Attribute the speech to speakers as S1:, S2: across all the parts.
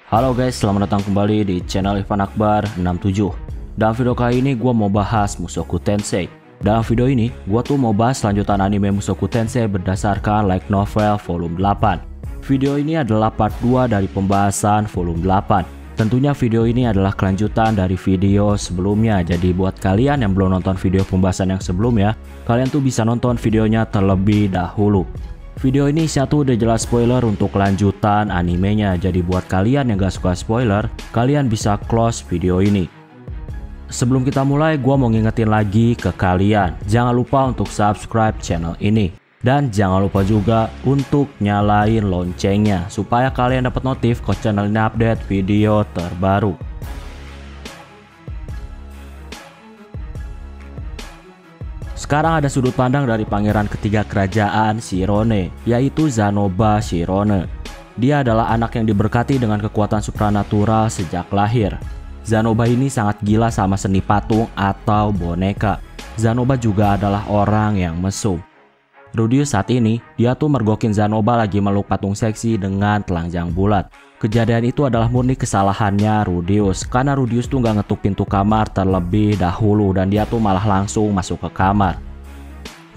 S1: Halo guys, selamat datang kembali di channel Ivan Akbar 67. Dalam video kali ini gue mau bahas Mushoku Tensei. Dalam video ini, gue tuh mau bahas lanjutan anime Mushoku Tensei berdasarkan light novel volume 8. Video ini adalah part 2 dari pembahasan volume 8. Tentunya video ini adalah kelanjutan dari video sebelumnya. Jadi buat kalian yang belum nonton video pembahasan yang sebelumnya, kalian tuh bisa nonton videonya terlebih dahulu. Video ini satu udah jelas spoiler untuk lanjutan animenya. Jadi buat kalian yang gak suka spoiler, kalian bisa close video ini. Sebelum kita mulai, gue mau ngingetin lagi ke kalian, jangan lupa untuk subscribe channel ini. Dan jangan lupa juga untuk nyalain loncengnya, supaya kalian dapat notif kalau channel ini update video terbaru. Sekarang ada sudut pandang dari pangeran ketiga kerajaan Shirone, yaitu Zanoba Shirone. Dia adalah anak yang diberkati dengan kekuatan supranatural sejak lahir. Zanoba ini sangat gila sama seni patung atau boneka. Zanoba juga adalah orang yang mesum. Rudeus saat ini, dia tuh mergokin Zanoba lagi meluk patung seksi dengan telanjang bulat. Kejadian itu adalah murni kesalahannya Rudeus, karena Rudeus tuh nggak ngetuk pintu kamar terlebih dahulu dan dia tuh malah langsung masuk ke kamar.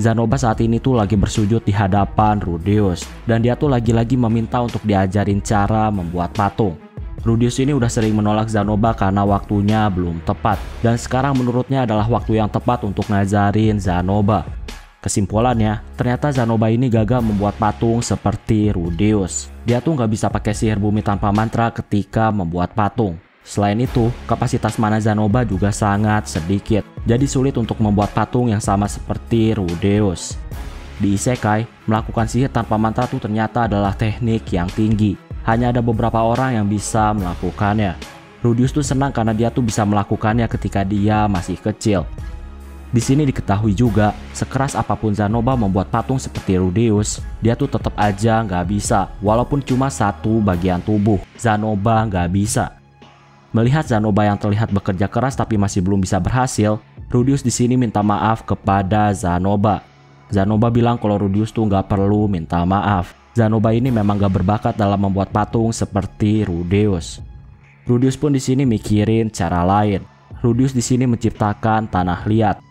S1: Zanoba saat ini tuh lagi bersujud di hadapan Rudeus dan dia tuh lagi-lagi meminta untuk diajarin cara membuat patung. Rudeus ini udah sering menolak Zanoba karena waktunya belum tepat dan sekarang menurutnya adalah waktu yang tepat untuk ngajarin Zanoba. Kesimpulannya, ternyata Zanoba ini gagal membuat patung seperti Rudeus. Dia tuh nggak bisa pakai sihir bumi tanpa mantra ketika membuat patung. Selain itu, kapasitas mana Zanoba juga sangat sedikit. Jadi sulit untuk membuat patung yang sama seperti Rudeus. Di Isekai, melakukan sihir tanpa mantra tuh ternyata adalah teknik yang tinggi. Hanya ada beberapa orang yang bisa melakukannya. Rudeus tuh senang karena dia tuh bisa melakukannya ketika dia masih kecil. Di sini diketahui juga, sekeras apapun Zanoba membuat patung seperti Rudeus, dia tuh tetap aja nggak bisa, walaupun cuma satu bagian tubuh, Zanoba nggak bisa. Melihat Zanoba yang terlihat bekerja keras tapi masih belum bisa berhasil, Rudeus di sini minta maaf kepada Zanoba. Zanoba bilang kalau Rudeus tuh nggak perlu minta maaf. Zanoba ini memang nggak berbakat dalam membuat patung seperti Rudeus. Rudeus pun di sini mikirin cara lain. Rudeus di sini menciptakan tanah liat.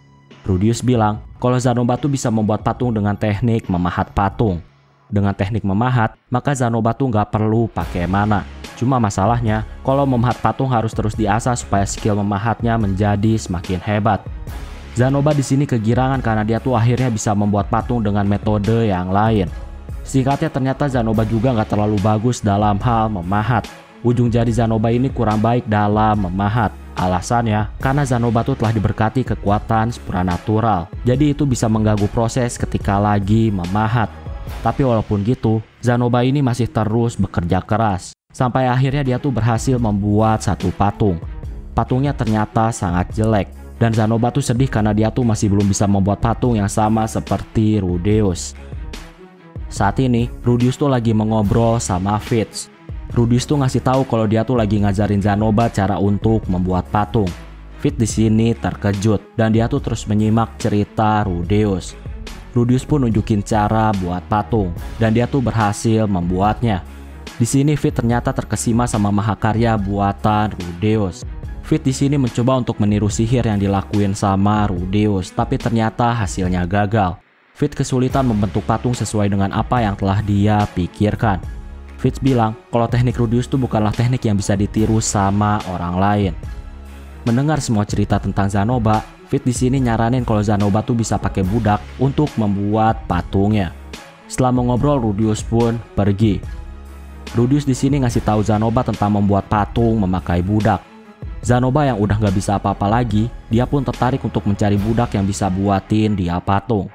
S1: Rudeus bilang kalau Zanoba tuh bisa membuat patung dengan teknik memahat patung. Dengan teknik memahat, maka Zanoba tuh nggak perlu pakai mana. Cuma masalahnya, kalau memahat patung harus terus diasah supaya skill memahatnya menjadi semakin hebat. Zanoba di sini kegirangan karena dia tuh akhirnya bisa membuat patung dengan metode yang lain. Singkatnya ternyata Zanoba juga nggak terlalu bagus dalam hal memahat. Ujung jari Zanoba ini kurang baik dalam memahat. Alasannya, karena Zanoba tuh telah diberkati kekuatan supranatural. Jadi itu bisa mengganggu proses ketika lagi memahat. Tapi walaupun gitu, Zanoba ini masih terus bekerja keras. Sampai akhirnya dia tuh berhasil membuat satu patung. Patungnya ternyata sangat jelek. Dan Zanoba tuh sedih karena dia tuh masih belum bisa membuat patung yang sama seperti Rudeus. Saat ini, Rudeus tuh lagi mengobrol sama Fitz. Rudeus tuh ngasih tahu kalau dia tuh lagi ngajarin Zanoba cara untuk membuat patung. Fitz di sini terkejut dan dia tuh terus menyimak cerita Rudeus. Rudeus pun nunjukin cara buat patung dan dia tuh berhasil membuatnya. Di sini Fitz ternyata terkesima sama mahakarya buatan Rudeus. Fitz di sini mencoba untuk meniru sihir yang dilakuin sama Rudeus, tapi ternyata hasilnya gagal. Fitz kesulitan membentuk patung sesuai dengan apa yang telah dia pikirkan. Fitz bilang kalau teknik Rudeus itu bukanlah teknik yang bisa ditiru sama orang lain. Mendengar semua cerita tentang Zanoba, Fitz di sini nyaranin kalau Zanoba tuh bisa pakai budak untuk membuat patungnya. Setelah mengobrol, Rudeus pun pergi. Rudeus di sini ngasih tahu Zanoba tentang membuat patung memakai budak. Zanoba yang udah nggak bisa apa-apa lagi, dia pun tertarik untuk mencari budak yang bisa buatin dia patung.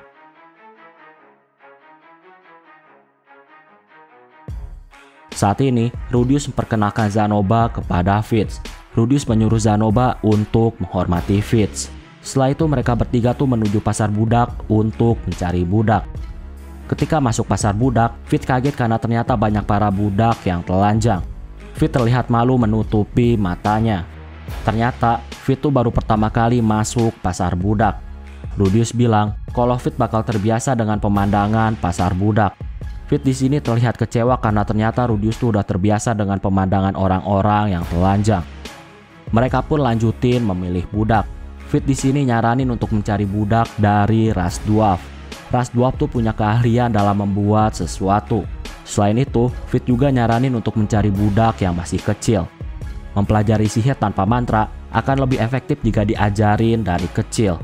S1: Saat ini, Rudeus memperkenalkan Zanoba kepada Fitz. Rudeus menyuruh Zanoba untuk menghormati Fitz. Setelah itu mereka bertiga tuh menuju pasar budak untuk mencari budak. Ketika masuk pasar budak, Fitz kaget karena ternyata banyak para budak yang telanjang. Fitz terlihat malu menutupi matanya. Ternyata Fitz tuh baru pertama kali masuk pasar budak. Rudeus bilang kalau Fitz bakal terbiasa dengan pemandangan pasar budak. Fit di sini terlihat kecewa karena ternyata Rudius tuh udah terbiasa dengan pemandangan orang-orang yang telanjang. Mereka pun lanjutin memilih budak. Fit di sini nyaranin untuk mencari budak dari ras dwarf. Ras dwarf tuh punya keahlian dalam membuat sesuatu. Selain itu, Fit juga nyaranin untuk mencari budak yang masih kecil. Mempelajari sihir tanpa mantra akan lebih efektif jika diajarin dari kecil.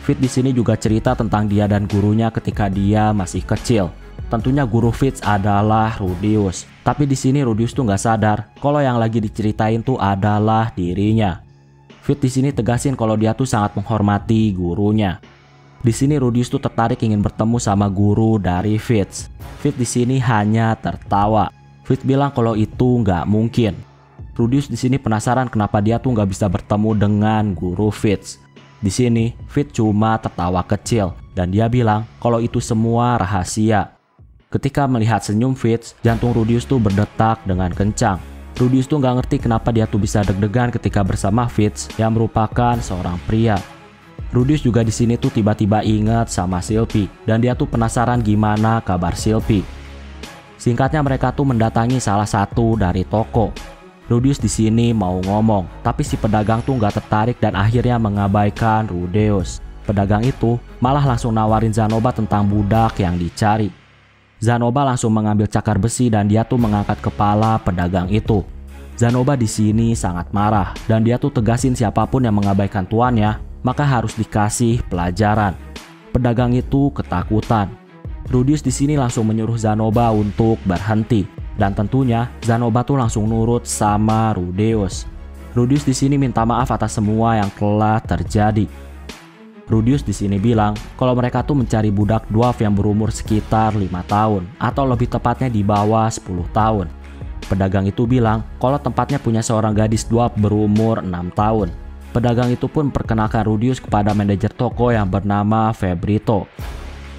S1: Fit di sini juga cerita tentang dia dan gurunya ketika dia masih kecil. Tentunya guru Fit adalah Rudius. Tapi di sini Rudius tuh nggak sadar kalau yang lagi diceritain tuh adalah dirinya. Fit di sini tegasin kalau dia tuh sangat menghormati gurunya. Di sini Rudius tuh tertarik ingin bertemu sama guru dari Fit. Fit di sini hanya tertawa. Fit bilang kalau itu nggak mungkin. Rudius di sini penasaran kenapa dia tuh nggak bisa bertemu dengan guru Fit. Di sini Fit cuma tertawa kecil dan dia bilang kalau itu semua rahasia. Ketika melihat senyum Fit, jantung Rudius tuh berdetak dengan kencang. Rudius tuh nggak ngerti kenapa dia tuh bisa deg-degan ketika bersama Fit yang merupakan seorang pria. Rudius juga di sini tuh tiba-tiba ingat sama Sylvie dan dia tuh penasaran gimana kabar Sylvie. Singkatnya mereka tuh mendatangi salah satu dari toko. Rudius di sini mau ngomong, tapi si pedagang tuh nggak tertarik dan akhirnya mengabaikan Rudius. Pedagang itu malah langsung nawarin Zanoba tentang budak yang dicari. Zanoba langsung mengambil cakar besi dan dia tuh mengangkat kepala pedagang itu. Zanoba di sini sangat marah dan dia tuh tegasin siapapun yang mengabaikan tuannya maka harus dikasih pelajaran. Pedagang itu ketakutan. Rudius di sini langsung menyuruh Zanoba untuk berhenti dan tentunya Zanoba tuh langsung nurut sama Rudius. Rudius di sini minta maaf atas semua yang telah terjadi. Rudius di sini bilang kalau mereka tuh mencari budak dwarf yang berumur sekitar 5 tahun atau lebih tepatnya di bawah 10 tahun. Pedagang itu bilang kalau tempatnya punya seorang gadis dwarf berumur 6 tahun. Pedagang itu pun memperkenalkan Rudius kepada manajer toko yang bernama Febrito.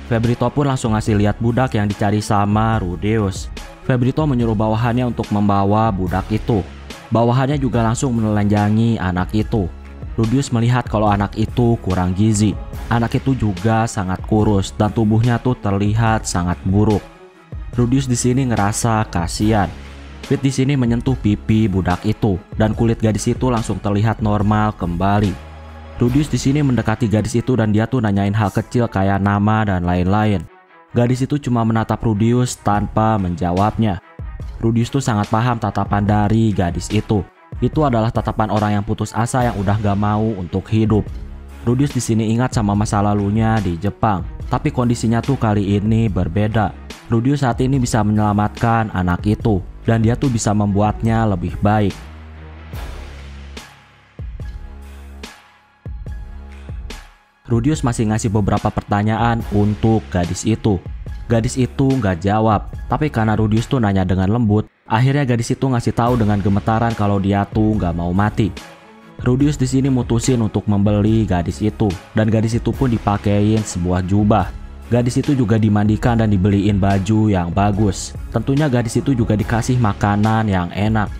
S1: Febrito pun langsung ngasih lihat budak yang dicari sama Rudius. Febrito menyuruh bawahannya untuk membawa budak itu. Bawahannya juga langsung menelanjangi anak itu. Rudius melihat kalau anak itu kurang gizi. Anak itu juga sangat kurus dan tubuhnya tuh terlihat sangat buruk. Rudius di sini ngerasa kasihan. Fit di sini menyentuh pipi budak itu dan kulit gadis itu langsung terlihat normal kembali. Rudius di sini mendekati gadis itu dan dia tuh nanyain hal kecil kayak nama dan lain-lain. Gadis itu cuma menatap Rudius tanpa menjawabnya. Rudius tuh sangat paham tatapan dari gadis itu. Itu adalah tatapan orang yang putus asa yang udah gak mau untuk hidup. Rudius di sini ingat sama masa lalunya di Jepang, tapi kondisinya tuh kali ini berbeda. Rudius saat ini bisa menyelamatkan anak itu, dan dia tuh bisa membuatnya lebih baik. Rudius masih ngasih beberapa pertanyaan untuk gadis itu. Gadis itu nggak jawab, tapi karena Rudius tuh nanya dengan lembut, akhirnya gadis itu ngasih tahu dengan gemetaran kalau dia tuh nggak mau mati. Rudius di sini mutusin untuk membeli gadis itu, dan gadis itu pun dipakein sebuah jubah. Gadis itu juga dimandikan dan dibeliin baju yang bagus. Tentunya gadis itu juga dikasih makanan yang enak.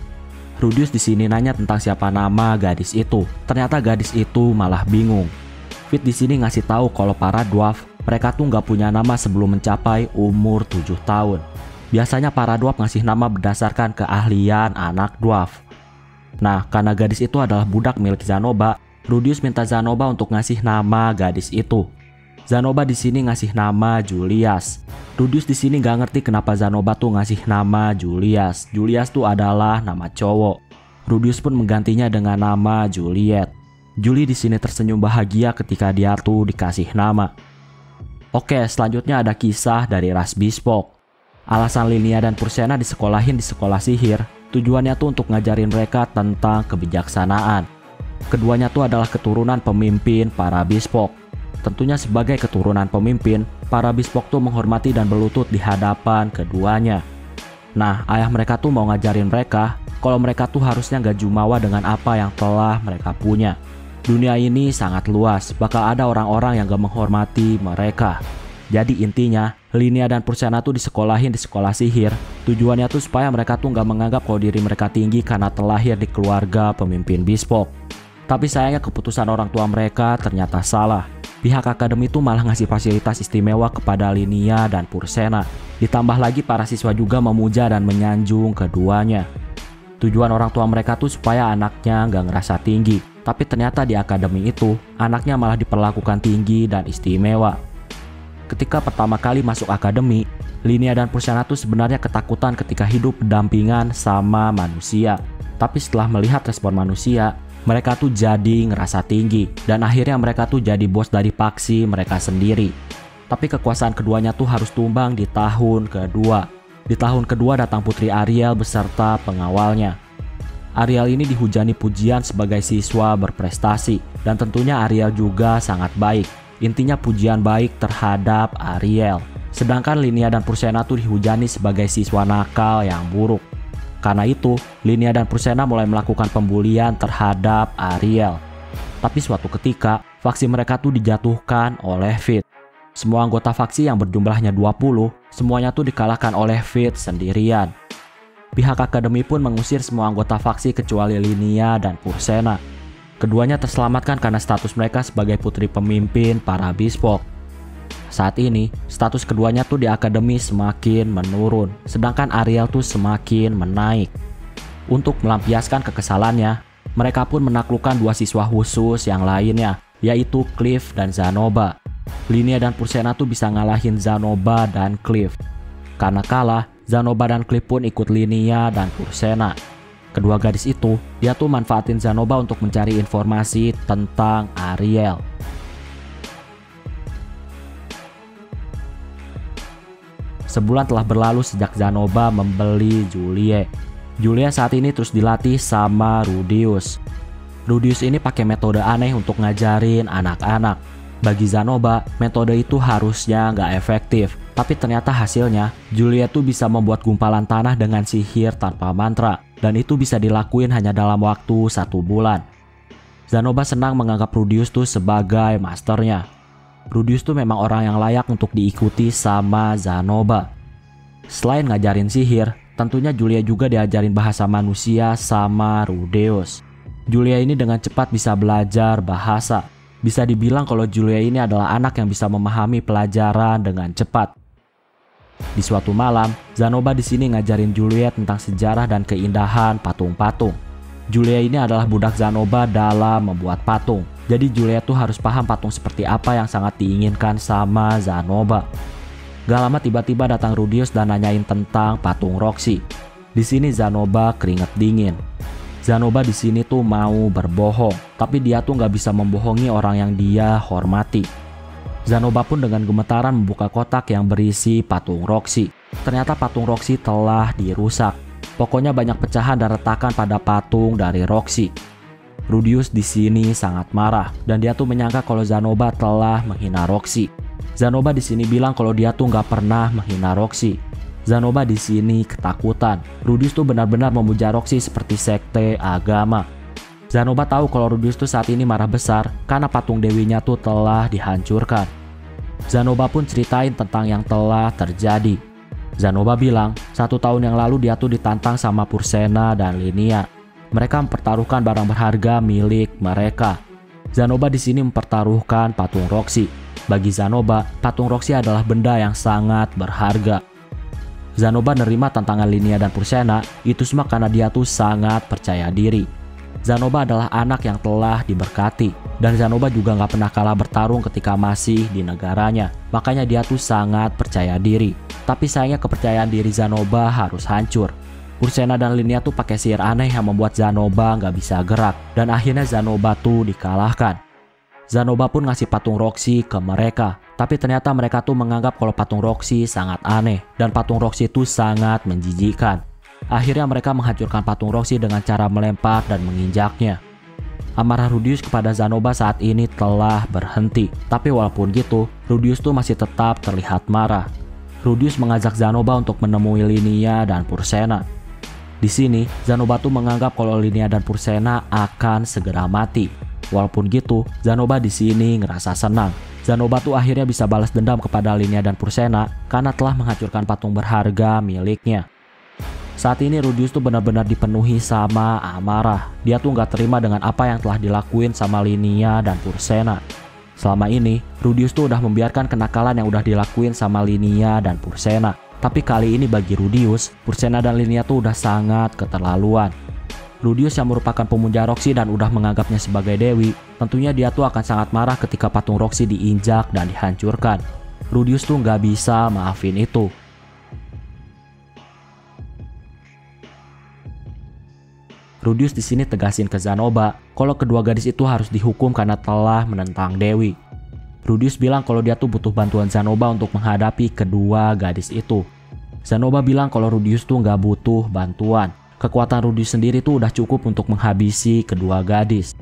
S1: Rudius di sini nanya tentang siapa nama gadis itu. Ternyata gadis itu malah bingung. Fit di sini ngasih tahu kalau para dwarf mereka tuh nggak punya nama sebelum mencapai umur 7 tahun. Biasanya para dwarf ngasih nama berdasarkan keahlian anak dwarf. Nah, karena gadis itu adalah budak milik Zanoba, Rudius minta Zanoba untuk ngasih nama gadis itu. Zanoba di sini ngasih nama Julius. Rudius di sini nggak ngerti kenapa Zanoba tuh ngasih nama Julius. Julius tuh adalah nama cowok. Rudius pun menggantinya dengan nama Juliet. Julie di sini tersenyum bahagia ketika dia tuh dikasih nama. Oke, selanjutnya ada kisah dari ras Bespoke. Alasan Linnea dan Pursena disekolahin di sekolah sihir, tujuannya tuh untuk ngajarin mereka tentang kebijaksanaan. Keduanya tuh adalah keturunan pemimpin para Bespoke. Tentunya sebagai keturunan pemimpin, para Bespoke tuh menghormati dan berlutut di hadapan keduanya. Nah, ayah mereka tuh mau ngajarin mereka kalau mereka tuh harusnya gak jumawa dengan apa yang telah mereka punya. Dunia ini sangat luas, bakal ada orang-orang yang gak menghormati mereka. Jadi intinya, Linnea dan Pursena tuh disekolahin di sekolah sihir. Tujuannya tuh supaya mereka tuh gak menganggap kalau diri mereka tinggi karena terlahir di keluarga pemimpin Bespoke. Tapi sayangnya keputusan orang tua mereka ternyata salah. Pihak akademi itu malah ngasih fasilitas istimewa kepada Linia dan Pursena. Ditambah lagi para siswa juga memuja dan menyanjung keduanya. Tujuan orang tua mereka tuh supaya anaknya nggak ngerasa tinggi. Tapi ternyata di akademi itu, anaknya malah diperlakukan tinggi dan istimewa. Ketika pertama kali masuk akademi, Linia dan Pursena tuh sebenarnya ketakutan ketika hidup berdampingan sama manusia. Tapi setelah melihat respon manusia, mereka tuh jadi ngerasa tinggi. Dan akhirnya mereka tuh jadi bos dari faksi mereka sendiri. Tapi kekuasaan keduanya tuh harus tumbang di tahun kedua. Di tahun kedua datang Putri Ariel beserta pengawalnya. Ariel ini dihujani pujian sebagai siswa berprestasi. Dan tentunya Ariel juga sangat baik. Intinya pujian baik terhadap Ariel. Sedangkan Linia dan Pursena tuh dihujani sebagai siswa nakal yang buruk. Karena itu, Linia dan Pursena mulai melakukan pembulian terhadap Ariel. Tapi suatu ketika, faksi mereka tuh dijatuhkan oleh Fit. Semua anggota faksi yang berjumlahnya 20, semuanya tuh dikalahkan oleh Fit sendirian. Pihak akademi pun mengusir semua anggota faksi kecuali Linia dan Pursena. Keduanya terselamatkan karena status mereka sebagai putri pemimpin para bispok. Saat ini, status keduanya tuh di akademi semakin menurun, sedangkan Ariel tuh semakin menaik. Untuk melampiaskan kekesalannya, mereka pun menaklukkan dua siswa khusus yang lainnya, yaitu Cliff dan Zanoba. Linia dan Pursena tuh bisa ngalahin Zanoba dan Cliff. Karena kalah, Zanoba dan Cliff pun ikut Linia dan Pursena. Kedua gadis itu, dia tuh manfaatin Zanoba untuk mencari informasi tentang Ariel. Sebulan telah berlalu sejak Zanoba membeli Julie. Julie saat ini terus dilatih sama Rudius. Rudius ini pakai metode aneh untuk ngajarin anak-anak. Bagi Zanoba, metode itu harusnya nggak efektif. Tapi ternyata hasilnya, Julie tuh bisa membuat gumpalan tanah dengan sihir tanpa mantra. Dan itu bisa dilakuin hanya dalam waktu 1 bulan. Zanoba senang menganggap Rudius tuh sebagai masternya. Rudius tuh memang orang yang layak untuk diikuti sama Zanoba. Selain ngajarin sihir, tentunya Julia juga diajarin bahasa manusia sama Rudeus. Julia ini dengan cepat bisa belajar bahasa. Bisa dibilang kalau Julia ini adalah anak yang bisa memahami pelajaran dengan cepat. Di suatu malam, Zanoba di sini ngajarin Julia tentang sejarah dan keindahan patung-patung. Julia ini adalah budak Zanoba dalam membuat patung. Jadi Julia tuh harus paham patung seperti apa yang sangat diinginkan sama Zanoba. Gak lama tiba-tiba datang Rudius dan nanyain tentang patung Roxy. Di sini Zanoba keringet dingin. Zanoba di sini tuh mau berbohong, tapi dia tuh nggak bisa membohongi orang yang dia hormati. Zanoba pun dengan gemetaran membuka kotak yang berisi patung Roxy. Ternyata patung Roxy telah dirusak. Pokoknya banyak pecahan dan retakan pada patung dari Roxy. Rudius di sini sangat marah dan dia tuh menyangka kalau Zanoba telah menghina Roxy. Zanoba di sini bilang kalau dia tuh nggak pernah menghina Roxy. Zanoba di sini ketakutan. Rudius tuh benar-benar memuja Roxy seperti sekte agama. Zanoba tahu kalau Rudius tuh saat ini marah besar karena patung dewinya tuh telah dihancurkan. Zanoba pun ceritain tentang yang telah terjadi. Zanoba bilang 1 tahun yang lalu dia tuh ditantang sama Pursena dan Linia. Mereka mempertaruhkan barang berharga milik mereka. Zanoba di sini mempertaruhkan patung Roxy. Bagi Zanoba, patung Roxy adalah benda yang sangat berharga. Zanoba nerima tantangan Linia dan Pursena itu semua karena dia tuh sangat percaya diri. Zanoba adalah anak yang telah diberkati. Dan Zanoba juga nggak pernah kalah bertarung ketika masih di negaranya. Makanya dia tuh sangat percaya diri. Tapi sayangnya kepercayaan diri Zanoba harus hancur. Pursena dan Linia tuh pakai sihir aneh yang membuat Zanoba nggak bisa gerak. Dan akhirnya Zanoba tuh dikalahkan. Zanoba pun ngasih patung Roxy ke mereka. Tapi ternyata mereka tuh menganggap kalau patung Roxy sangat aneh. Dan patung Roxy itu sangat menjijikkan. Akhirnya mereka menghancurkan patung Roxy dengan cara melempar dan menginjaknya. Amarah Rudius kepada Zanoba saat ini telah berhenti. Tapi walaupun gitu, Rudius tuh masih tetap terlihat marah. Rudius mengajak Zanoba untuk menemui Linia dan Pursena. Di sini, Zanoba tuh menganggap kalau Linia dan Pursena akan segera mati. Walaupun gitu, Zanoba di sini ngerasa senang. Zanoba tuh akhirnya bisa balas dendam kepada Linia dan Pursena karena telah menghancurkan patung berharga miliknya. Saat ini Rudius tuh benar-benar dipenuhi sama amarah. Dia tuh nggak terima dengan apa yang telah dilakuin sama Linia dan Pursena. Selama ini, Rudius tuh udah membiarkan kenakalan yang udah dilakuin sama Linia dan Pursena. Tapi kali ini bagi Rudius, Pursena dan Linia tuh udah sangat keterlaluan. Rudius yang merupakan pemuja Roxy dan udah menganggapnya sebagai dewi, tentunya dia tuh akan sangat marah ketika patung Roxy diinjak dan dihancurkan. Rudius tuh nggak bisa maafin itu. Rudius di sini tegasin ke Zanoba kalau kedua gadis itu harus dihukum karena telah menentang Dewi. Rudius bilang kalau dia tuh butuh bantuan Zanoba untuk menghadapi kedua gadis itu. Zanoba bilang kalau Rudius tuh nggak butuh bantuan. Kekuatan Rudius sendiri tuh udah cukup untuk menghabisi kedua gadis.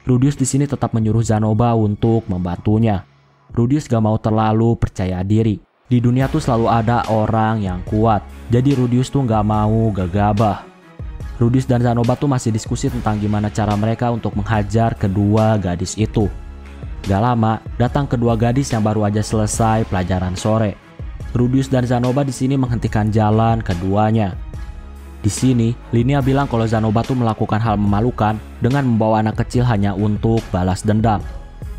S1: Rudius di sini tetap menyuruh Zanoba untuk membantunya. Rudius gak mau terlalu percaya diri. Di dunia tuh selalu ada orang yang kuat. Jadi Rudius tuh gak mau gegabah. Rudius dan Zanoba tuh masih diskusi tentang gimana cara mereka untuk menghajar kedua gadis itu. Gak lama, datang kedua gadis yang baru aja selesai pelajaran sore. Rudius dan Zanoba di sini menghentikan jalan keduanya. Di sini, Linia bilang kalau Zanoba tuh melakukan hal memalukan dengan membawa anak kecil hanya untuk balas dendam.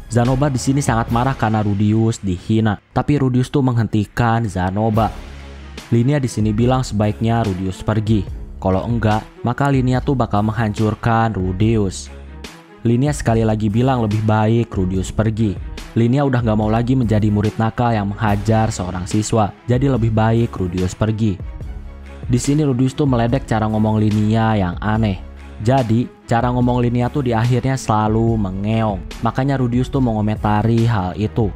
S1: Zanoba di sini sangat marah karena Rudius dihina, tapi Rudius tuh menghentikan Zanoba. Linia di sini bilang sebaiknya Rudius pergi. Kalau enggak, maka Linia tuh bakal menghancurkan Rudius. Linia sekali lagi bilang lebih baik Rudius pergi. Linia udah gak mau lagi menjadi murid nakal yang menghajar seorang siswa, jadi lebih baik Rudius pergi. Di sini Rudius tuh meledek cara ngomong Linia yang aneh. Jadi, cara ngomong Linia tuh di akhirnya selalu mengeong. Makanya Rudius tuh mengomentari hal itu.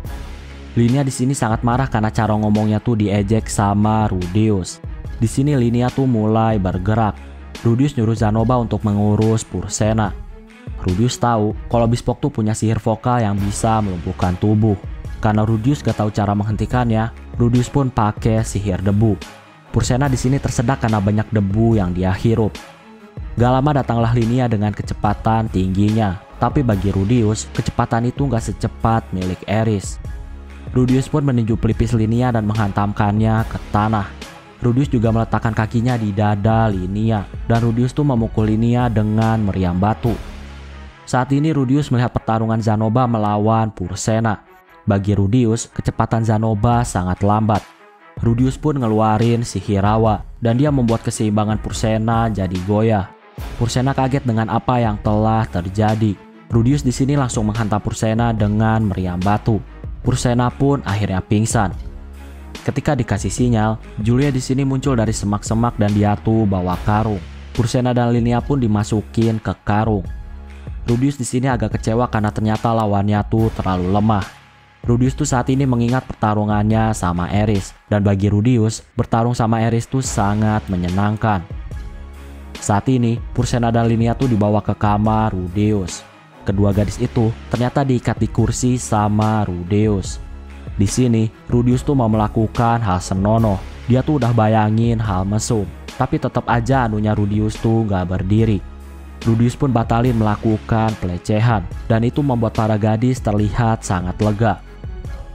S1: Linia di sini sangat marah karena cara ngomongnya tuh diejek sama Rudius. Di sini Linia tuh mulai bergerak. Rudius nyuruh Zanoba untuk mengurus Pursena. Rudius tahu kalau Bispock tuh punya sihir vokal yang bisa melumpuhkan tubuh. Karena Rudius gak tahu cara menghentikannya, Rudius pun pakai sihir debu. Pursena di sini tersedak karena banyak debu yang dia hirup. Gak lama datanglah Linia dengan kecepatan tingginya. Tapi bagi Rudius, kecepatan itu gak secepat milik Eris. Rudius pun meninju pelipis Linia dan menghantamkannya ke tanah. Rudius juga meletakkan kakinya di dada Linia, dan Rudius tuh memukul Linia dengan meriam batu. Saat ini Rudius melihat pertarungan Zanoba melawan Pursena. Bagi Rudius, kecepatan Zanoba sangat lambat. Rudius pun ngeluarin sihir rawa, dan dia membuat keseimbangan Pursena jadi goyah. Pursena kaget dengan apa yang telah terjadi. Rudius di sini langsung menghantam Pursena dengan meriam batu. Pursena pun akhirnya pingsan. Ketika dikasih sinyal, Julia di sini muncul dari semak-semak dan dia tuh bawa karung. Pursena dan Linia pun dimasukin ke karung. Rudius di sini agak kecewa karena ternyata lawannya tuh terlalu lemah. Rudius tuh saat ini mengingat pertarungannya sama Eris, dan bagi Rudius, bertarung sama Eris tuh sangat menyenangkan. Saat ini, Pursena dan Linia tuh dibawa ke kamar Rudius. Kedua gadis itu ternyata diikat di kursi sama Rudius. Di sini, Rudius tuh mau melakukan hal senonoh. Dia tuh udah bayangin hal mesum, tapi tetap aja anunya Rudius tuh gak berdiri. Rudius pun batalin melakukan pelecehan, dan itu membuat para gadis terlihat sangat lega.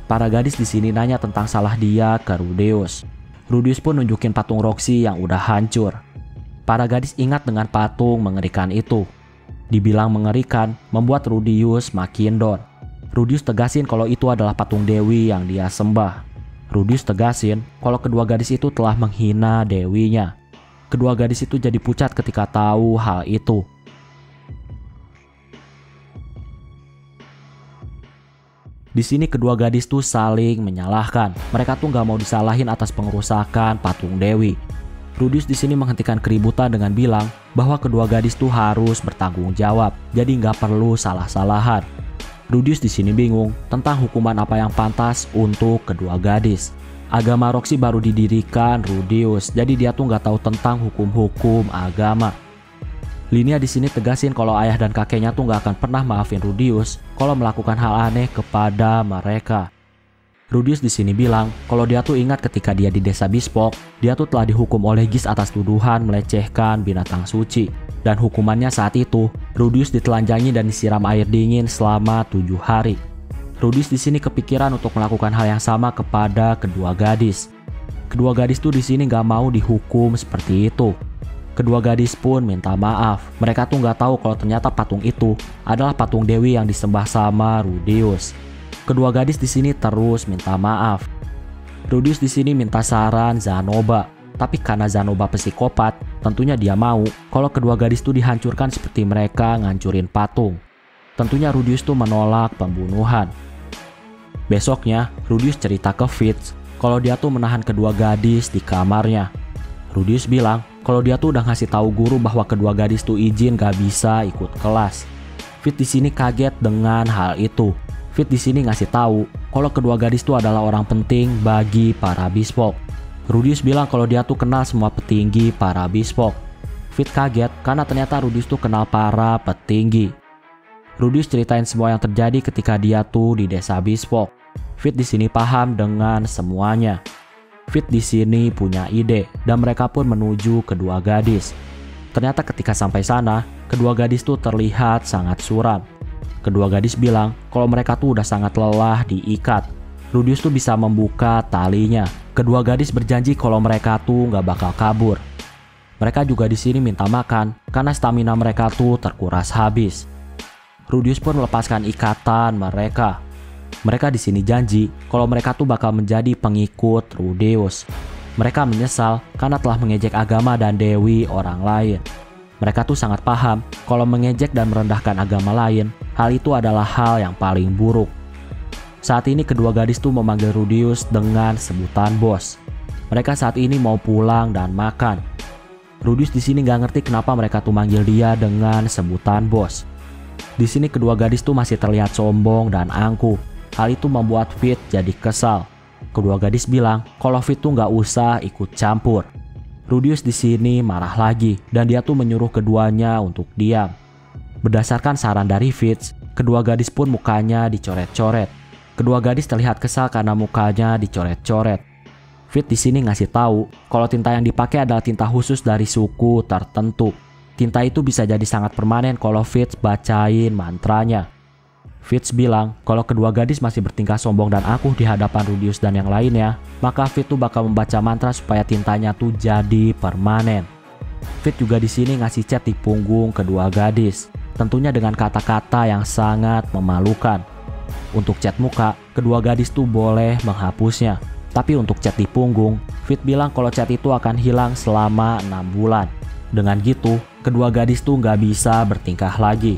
S1: Para gadis di sini nanya tentang salah dia ke Rudius. Rudius pun nunjukin patung Roxy yang udah hancur. Para gadis ingat dengan patung mengerikan itu. Dibilang mengerikan, membuat Rudius makin down. Rudius tegasin kalau itu adalah patung Dewi yang dia sembah. Rudius tegasin kalau kedua gadis itu telah menghina dewinya. Kedua gadis itu jadi pucat ketika tahu hal itu. Di sini kedua gadis tuh saling menyalahkan. Mereka tuh gak mau disalahin atas pengerusakan patung Dewi. Rudius di sini menghentikan keributan dengan bilang bahwa kedua gadis tuh harus bertanggung jawab. Jadi gak perlu salah-salahan. Rudius di sini bingung tentang hukuman apa yang pantas untuk kedua gadis. Agama Roxy baru didirikan Rudius, jadi dia tuh nggak tahu tentang hukum-hukum agama. Linia di sini tegasin kalau ayah dan kakeknya tuh nggak akan pernah maafin Rudius kalau melakukan hal aneh kepada mereka. Rudius di sini bilang kalau dia tuh ingat ketika dia di desa Bispock, dia tuh telah dihukum oleh Gis atas tuduhan melecehkan binatang suci. Dan hukumannya saat itu, Rudius ditelanjangi dan disiram air dingin selama 7 hari. Rudius di sini kepikiran untuk melakukan hal yang sama kepada kedua gadis. Kedua gadis tuh di sini gak mau dihukum seperti itu. Kedua gadis pun minta maaf. Mereka tuh gak tahu kalau ternyata patung itu adalah patung Dewi yang disembah sama Rudius. Kedua gadis di sini terus minta maaf. Rudius di sini minta saran Zanoba, tapi karena Zanoba psikopat, tentunya dia mau kalau kedua gadis itu dihancurkan seperti mereka ngancurin patung. Tentunya Rudius tuh menolak pembunuhan. Besoknya, Rudius cerita ke Fitz kalau dia tuh menahan kedua gadis di kamarnya. Rudius bilang kalau dia tuh udah ngasih tahu guru bahwa kedua gadis tuh izin gak bisa ikut kelas. Fitz di sini kaget dengan hal itu. Fitz di sini ngasih tahu kalau kedua gadis itu adalah orang penting bagi para bispok. Rudius bilang kalau dia tuh kenal semua petinggi para bispok. Fitz kaget karena ternyata Rudius tuh kenal para petinggi. Rudius ceritain semua yang terjadi ketika dia tuh di desa bispok. Fitz di sini paham dengan semuanya. Fitz di sini punya ide dan mereka pun menuju kedua gadis. Ternyata ketika sampai sana, kedua gadis tuh terlihat sangat suram. Kedua gadis bilang kalau mereka tuh udah sangat lelah diikat. Rudius tuh bisa membuka talinya. Kedua gadis berjanji kalau mereka tuh nggak bakal kabur. Mereka juga di sini minta makan karena stamina mereka tuh terkuras habis. Rudius pun melepaskan ikatan mereka. Mereka di sini janji kalau mereka tuh bakal menjadi pengikut Rudeus. Mereka menyesal karena telah mengejek agama dan dewi orang lain. Mereka tuh sangat paham kalau mengejek dan merendahkan agama lain, hal itu adalah hal yang paling buruk. Saat ini kedua gadis tuh memanggil Rudius dengan sebutan bos. Mereka saat ini mau pulang dan makan. Rudius di sini nggak ngerti kenapa mereka tuh manggil dia dengan sebutan bos. Di sini kedua gadis tuh masih terlihat sombong dan angkuh. Hal itu membuat Fitz jadi kesal. Kedua gadis bilang kalau Fitz tuh nggak usah ikut campur. Rudius di sini marah lagi dan dia tuh menyuruh keduanya untuk diam. Berdasarkan saran dari Fitz, kedua gadis pun mukanya dicoret-coret. Kedua gadis terlihat kesal karena mukanya dicoret-coret. Fitz di sini ngasih tahu kalau tinta yang dipakai adalah tinta khusus dari suku tertentu. Tinta itu bisa jadi sangat permanen kalau Fitz bacain mantranya. Fitz bilang kalau kedua gadis masih bertingkah sombong dan angkuh di hadapan Rudius dan yang lainnya, maka Fitz tuh bakal membaca mantra supaya tintanya tuh jadi permanen. Fitz juga di sini ngasih cat di punggung kedua gadis, tentunya dengan kata-kata yang sangat memalukan. Untuk cat muka, kedua gadis tuh boleh menghapusnya. Tapi untuk cat di punggung, Fitz bilang kalau cat itu akan hilang selama 6 bulan. Dengan gitu, kedua gadis tuh nggak bisa bertingkah lagi.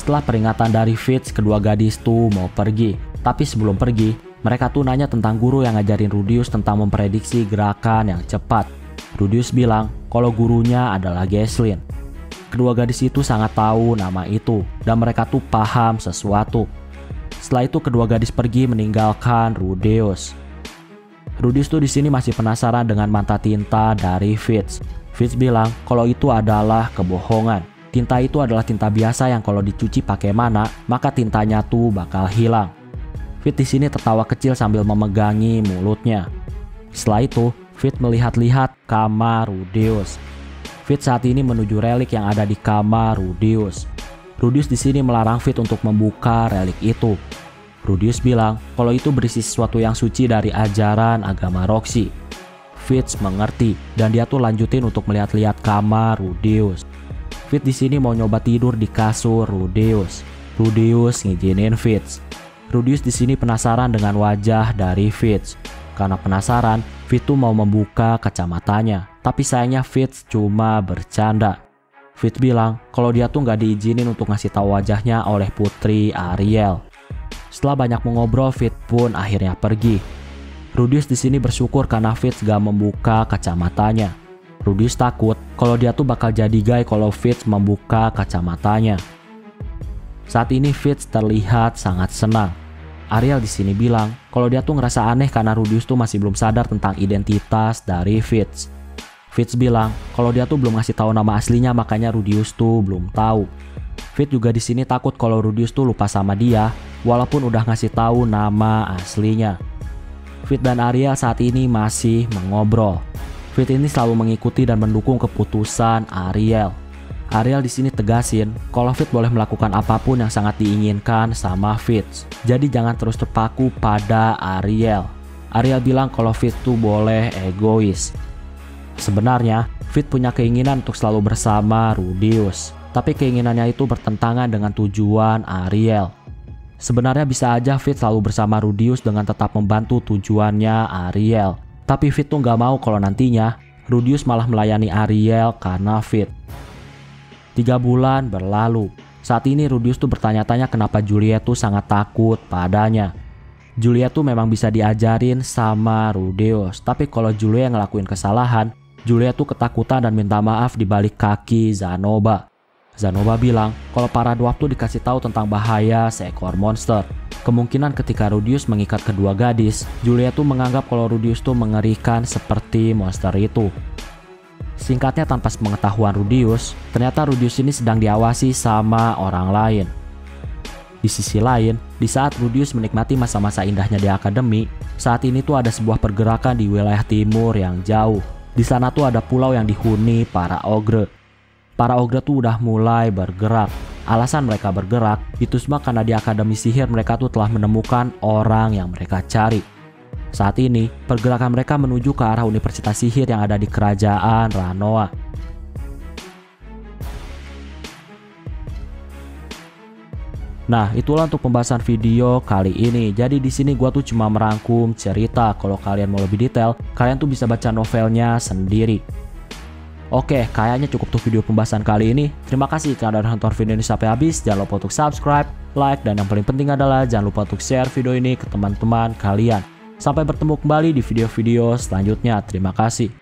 S1: Setelah peringatan dari Fitz, kedua gadis tuh mau pergi. Tapi sebelum pergi, mereka tuh nanya tentang guru yang ngajarin Rudius tentang memprediksi gerakan yang cepat. Rudius bilang kalau gurunya adalah Geslin. Kedua gadis itu sangat tahu nama itu dan mereka tuh paham sesuatu. Setelah itu kedua gadis pergi meninggalkan Rudeus. Rudius tuh di sini masih penasaran dengan manta tinta dari Fitz. Fitz bilang kalau itu adalah kebohongan. Tinta itu adalah tinta biasa yang kalau dicuci pakai mana, maka tintanya tuh bakal hilang. Fitz di sini tertawa kecil sambil memegangi mulutnya. Setelah itu, Fitz melihat-lihat kamar Rudeus. Fitz saat ini menuju relik yang ada di kamar Rudeus. Rudius di sini melarang Fitz untuk membuka relik itu. Rudius bilang kalau itu berisi sesuatu yang suci dari ajaran agama Roxy. Fitz mengerti dan dia tuh lanjutin untuk melihat-lihat kamar Rudeus. Fitz di sini mau nyoba tidur di kasur Rudeus. Rudeus ngizinin Fitz. Rudius di sini penasaran dengan wajah dari Fitz. Karena penasaran, Fitz tuh mau membuka kacamatanya. Tapi sayangnya Fitz cuma bercanda. Fitz bilang kalau dia tuh nggak diizinin untuk ngasih tahu wajahnya oleh Putri Ariel. Setelah banyak mengobrol, Fitz pun akhirnya pergi. Rudius di sini bersyukur karena Fitz gak membuka kacamatanya. Rudius takut kalau dia tuh bakal jadi gay kalau Fitz membuka kacamatanya. Saat ini Fitz terlihat sangat senang. Ariel di sini bilang kalau dia tuh ngerasa aneh karena Rudius tuh masih belum sadar tentang identitas dari Fitz. Fitz bilang kalau dia tuh belum ngasih tahu nama aslinya, makanya Rudius tuh belum tahu. Fitz juga di sini takut kalau Rudius tuh lupa sama dia walaupun udah ngasih tahu nama aslinya. Fitz dan Ariel saat ini masih mengobrol. Fitz ini selalu mengikuti dan mendukung keputusan Ariel. Ariel di sini tegasin kalau Fitz boleh melakukan apapun yang sangat diinginkan sama Fitz. Jadi jangan terus terpaku pada Ariel. Ariel bilang kalau Fitz tuh boleh egois. Sebenarnya Fitz punya keinginan untuk selalu bersama Rudius. tapi keinginannya itu bertentangan dengan tujuan Ariel. Sebenarnya bisa aja Fit selalu bersama Rudius dengan tetap membantu tujuannya Ariel. Tapi Fit tuh nggak mau kalau nantinya Rudius malah melayani Ariel karena Fit. 3 bulan berlalu. Saat ini Rudius tuh bertanya-tanya kenapa Juliet tuh sangat takut padanya. Juliet tuh memang bisa diajarin sama Rudius, tapi kalau Juliet ngelakuin kesalahan, Juliet tuh ketakutan dan minta maaf di balik kaki Zanoba. Zanoba bilang kalau para dwarf tuh dikasih tahu tentang bahaya seekor monster. Kemungkinan ketika Rudius mengikat kedua gadis, Juliet tuh menganggap kalau Rudius tuh mengerikan seperti monster itu. Singkatnya, tanpa pengetahuan Rudius, ternyata Rudius ini sedang diawasi sama orang lain. Di sisi lain, di saat Rudius menikmati masa-masa indahnya di akademi, saat ini tuh ada sebuah pergerakan di wilayah timur yang jauh. Di sana tuh ada pulau yang dihuni para ogre. Para ogre tuh udah mulai bergerak. Alasan mereka bergerak itu semua karena di akademi sihir mereka tuh telah menemukan orang yang mereka cari. Saat ini, pergerakan mereka menuju ke arah Universitas Sihir yang ada di kerajaan Ranoa. Nah, itulah untuk pembahasan video kali ini. Jadi di sini gua tuh cuma merangkum cerita. Kalau kalian mau lebih detail, kalian tuh bisa baca novelnya sendiri. Oke, kayaknya cukup tuh video pembahasan kali ini. Terima kasih karena udah nonton video ini sampai habis. Jangan lupa untuk subscribe, like, dan yang paling penting adalah jangan lupa untuk share video ini ke teman-teman kalian. Sampai bertemu kembali di video-video selanjutnya. Terima kasih.